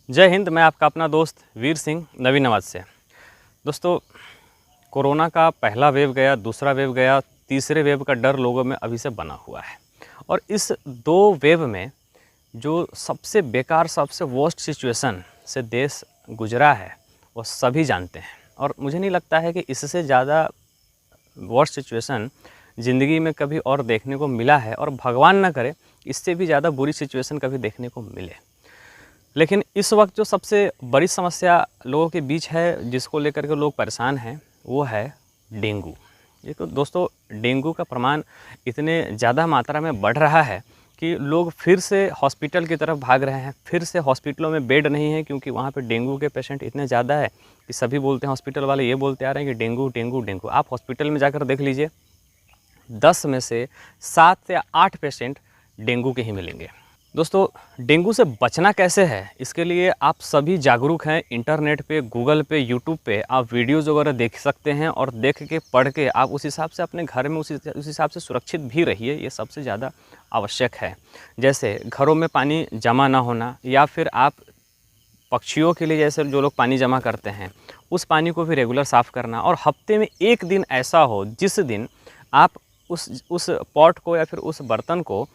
जय हिंद। मैं आपका अपना दोस्त वीर सिंह नवी नवाज से। दोस्तों, कोरोना का पहला वेव गया, दूसरा वेव गया, तीसरे वेव का डर लोगों में अभी से बना हुआ है। और इस दो वेव में जो सबसे बेकार, सबसे वर्स्ट सिचुएशन से देश गुजरा है वो सभी जानते हैं। और मुझे नहीं लगता है कि इससे ज़्यादा वर्स्ट सिचुएशन ज़िंदगी में कभी और देखने को मिला है, और भगवान ना करे इससे भी ज़्यादा बुरी सिचुएशन कभी देखने को मिले। लेकिन इस वक्त जो सबसे बड़ी समस्या लोगों के बीच है, जिसको लेकर के लोग परेशान हैं, वो है डेंगू। ये तो दोस्तों, डेंगू का प्रमाण इतने ज़्यादा मात्रा में बढ़ रहा है कि लोग फिर से हॉस्पिटल की तरफ भाग रहे हैं। फिर से हॉस्पिटलों में बेड नहीं है, क्योंकि वहाँ पे डेंगू के पेशेंट इतने ज़्यादा है कि सभी बोलते हैं, हॉस्पिटल वाले ये बोलते आ रहे हैं कि डेंगू डेंगू डेंगू। आप हॉस्पिटल में जाकर देख लीजिए, 10 में से 7 या 8 पेशेंट डेंगू के ही मिलेंगे। दोस्तों, डेंगू से बचना कैसे है, इसके लिए आप सभी जागरूक हैं। इंटरनेट पे, गूगल पे, यूट्यूब पे आप वीडियोज़ वगैरह देख सकते हैं, और देख के, पढ़ के आप उस हिसाब से अपने घर में उस हिसाब से सुरक्षित भी रहिए। ये सबसे ज़्यादा आवश्यक है। जैसे घरों में पानी जमा ना होना, या फिर आप पक्षियों के लिए जैसे जो लोग पानी जमा करते हैं उस पानी को भी रेगुलर साफ़ करना। और हफ्ते में एक दिन ऐसा हो जिस दिन आप उस पॉट को या फिर उस बर्तन को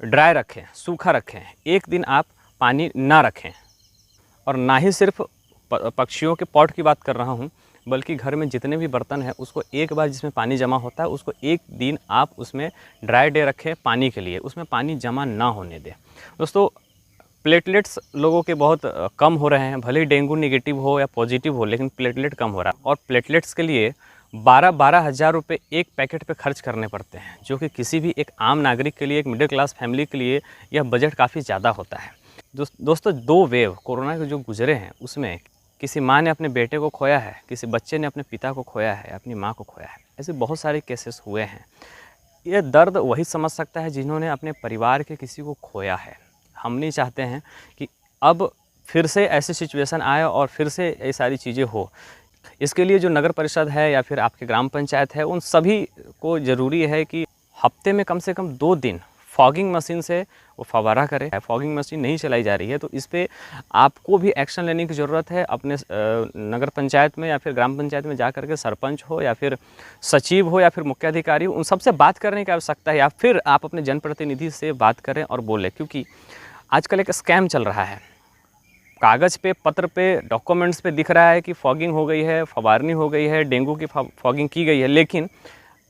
ड्राई रखें, सूखा रखें। एक दिन आप पानी ना रखें। और ना ही सिर्फ पक्षियों के पॉट की बात कर रहा हूँ, बल्कि घर में जितने भी बर्तन हैं उसको एक बार जिसमें पानी जमा होता है उसको एक दिन आप उसमें ड्राई डे रखें पानी के लिए, उसमें पानी जमा ना होने दें। दोस्तों, प्लेटलेट्स लोगों के बहुत कम हो रहे हैं। भले ही डेंगू नेगेटिव हो या पॉजिटिव हो, लेकिन प्लेटलेट कम हो रहा है। और प्लेटलेट्स के लिए 12-12 हज़ार रुपये एक पैकेट पे खर्च करने पड़ते हैं, जो कि किसी भी एक आम नागरिक के लिए, एक मिडिल क्लास फैमिली के लिए यह बजट काफ़ी ज़्यादा होता है। दोस्तों, 2 वेव कोरोना के जो गुजरे हैं उसमें किसी माँ ने अपने बेटे को खोया है, किसी बच्चे ने अपने पिता को खोया है, अपनी माँ को खोया है। ऐसे बहुत सारे केसेस हुए हैं। ये दर्द वही समझ सकता है जिन्होंने अपने परिवार के किसी को खोया है। हम नहीं चाहते हैं कि अब फिर से ऐसी सिचुएशन आए और फिर से ये सारी चीज़ें हो। इसके लिए जो नगर परिषद है या फिर आपके ग्राम पंचायत है, उन सभी को ज़रूरी है कि हफ्ते में कम से कम 2 दिन फॉगिंग मशीन से वो फव्वारा करे। फॉगिंग मशीन नहीं चलाई जा रही है, तो इस पे आपको भी एक्शन लेने की ज़रूरत है। अपने नगर पंचायत में या फिर ग्राम पंचायत में जा करके सरपंच हो या फिर सचिव हो या फिर मुख्याधिकारी हो, उन सबसे बात करने की आवश्यकता है। या फिर आप अपने जनप्रतिनिधि से बात करें और बोलें, क्योंकि आजकल एक स्कैम चल रहा है। कागज़ पे, पत्र पे, डॉक्यूमेंट्स पे दिख रहा है कि फॉगिंग हो गई है, फवारनी हो गई है, डेंगू की फॉगिंग की गई है, लेकिन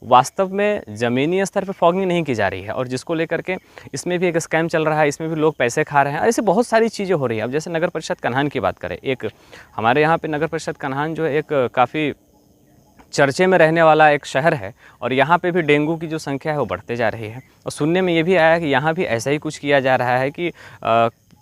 वास्तव में ज़मीनी स्तर पे फॉगिंग नहीं की जा रही है। और जिसको लेकर के इसमें भी एक स्कैम चल रहा है, इसमें भी लोग पैसे खा रहे हैं। ऐसे बहुत सारी चीज़ें हो रही है। अब जैसे नगर परिषद कन्हान की बात करें, एक हमारे यहाँ पे नगर परिषद कन्हान जो है एक काफ़ी चर्चे में रहने वाला एक शहर है, और यहाँ पे भी डेंगू की जो संख्या है वो बढ़ते जा रही है। और सुनने में ये भी आया कि यहाँ भी ऐसा ही कुछ किया जा रहा है कि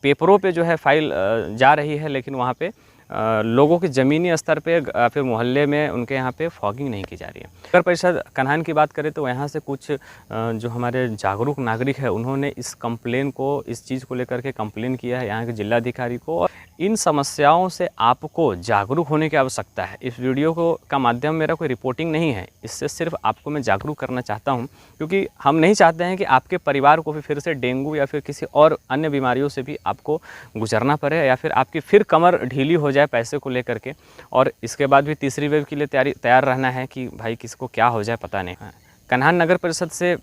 पेपरों पे जो है फाइल जा रही है, लेकिन वहाँ पे लोगों के ज़मीनी स्तर पे फिर मोहल्ले में उनके यहाँ पे फॉगिंग नहीं की जा रही है। नगर परिषद कन्हान की बात करें तो यहाँ से कुछ जो हमारे जागरूक नागरिक है, उन्होंने इस कंप्लेन को, इस चीज़ को लेकर के कंप्लेन किया है यहाँ के जिलाधिकारी को। और इन समस्याओं से आपको जागरूक होने की आवश्यकता है। इस वीडियो को का माध्यम मेरा कोई रिपोर्टिंग नहीं है, इससे सिर्फ आपको मैं जागरूक करना चाहता हूँ, क्योंकि हम नहीं चाहते हैं कि आपके परिवार को भी फिर से डेंगू या फिर किसी और अन्य बीमारियों से भी आपको गुजरना पड़े, या फिर आपकी फिर कमर ढीली हो जाए पैसे को लेकर के। और इसके बाद भी तीसरी वेव के लिए तैयार रहना है कि भाई किसको क्या हो जाए पता नहीं। कन्हान नगर परिषद से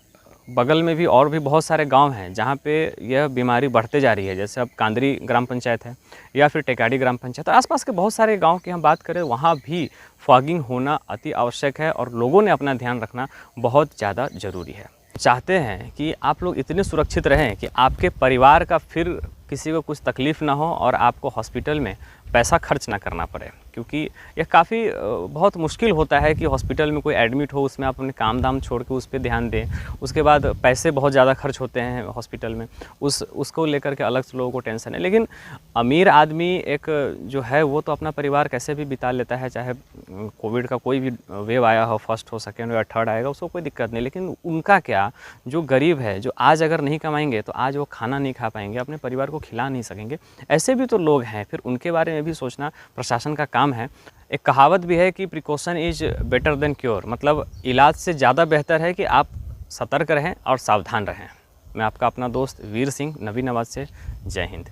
बगल में भी और भी बहुत सारे गांव हैं जहां पे यह बीमारी बढ़ते जा रही है। जैसे अब कांदरी ग्राम पंचायत है या फिर टेकाड़ी ग्राम पंचायत, आसपास के बहुत सारे गांव की हम बात करें, वहां भी फॉगिंग होना अति आवश्यक है, और लोगों ने अपना ध्यान रखना बहुत ज़्यादा ज़रूरी है। चाहते हैं कि आप लोग इतने सुरक्षित रहें कि आपके परिवार का फिर किसी को कुछ तकलीफ़ ना हो और आपको हॉस्पिटल में पैसा खर्च ना करना पड़े, क्योंकि यह काफ़ी बहुत मुश्किल होता है कि हॉस्पिटल में कोई एडमिट हो, उसमें आप अपने काम धाम छोड़ के उस पर ध्यान दें। उसके बाद पैसे बहुत ज़्यादा खर्च होते हैं हॉस्पिटल में, उसको लेकर के अलग से लोगों को टेंशन है। लेकिन अमीर आदमी एक जो है वो तो अपना परिवार कैसे भी बिता लेता है, चाहे कोविड का कोई भी वेव आया हो, फर्स्ट हो, सेकेंड हो या थर्ड आएगा, उसको कोई दिक्कत नहीं। लेकिन उनका क्या, जो गरीब है, जो आज अगर नहीं कमाएंगे तो आज वो खाना नहीं खा पाएंगे, अपने परिवार को खिला नहीं सकेंगे। ऐसे भी तो लोग हैं, फिर उनके बारे में भी सोचना प्रशासन का काम है। एक कहावत भी है कि precaution is better than cure, मतलब इलाज से ज़्यादा बेहतर है कि आप सतर्क रहें और सावधान रहें। मैं आपका अपना दोस्त वीर सिंह नवी नवाज से। जय हिंद।